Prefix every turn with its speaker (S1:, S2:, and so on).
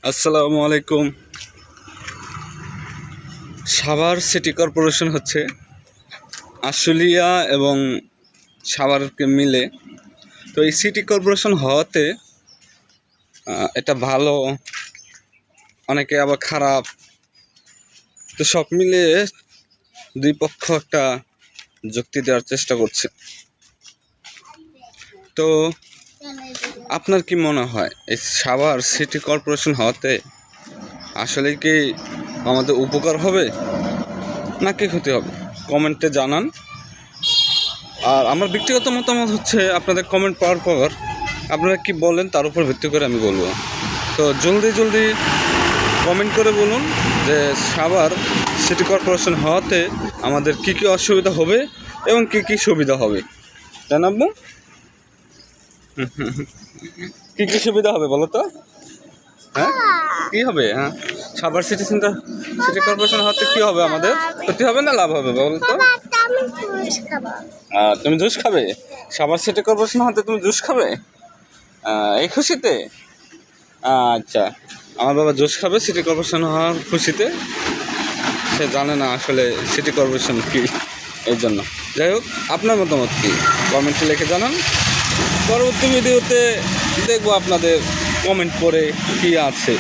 S1: আসসালামু আলাইকুম। Savar city corporation হচ্ছে আশুলিয়া এবং সাভারকে মিলে। তো এই সিটি কর্পোরেশন হওয়াতে এটা ভালো, অনেকে আবার খারাপ। তো সব মিলিয়ে দুই পক্ষ একটা যুক্তি দেওয়ার চেষ্টা করছে। তো আপনার কি মনে হয় এই সাভার সিটি কর্পোরেশন হওয়াতে আসলে কি আমাদের উপকার হবে নাকি ক্ষতি হবে? কমেন্টে জানান। আর আমার ব্যক্তিগত মতামত হচ্ছে আপনাদের কমেন্ট পাওয়ার পর আপনারা কি বলেন তার উপর ভিত্তি করে আমি বলবো। তো জলদি কমেন্ট করে বলুন যে সাভার সিটি কর্পোরেশন হওয়াতে আমাদের কি কি অসুবিধা হবে এবং কি কি সুবিধা হবে জানাবো। কি কি সুবিধা হবে বলো তো? হ্যাঁ, কি হবে? হ্যাঁ, সাভার সিটি কর্পোরেশন হওয়াতে কি হবে? আমাদের ক্ষতি হবে না লাভ হবে বলো তো? তুমি জুস খাবে? সাভার সিটি কর্পোরেশন হতে তুমি জুস খাবে এই খুশিতে? আচ্ছা, আমার বাবা জুস খাবে সিটি কর্পোরেশন হওয়ার খুশিতে। সে জানে না আসলে সিটি কর্পোরেশন কি, এই জন্য। যাই হোক, আপনার মতামত কি কমেন্টে লিখে জানান। পরবর্তী ভিডিওতে দেখবো আপনাদের কমেন্ট পড়ে কি আছে।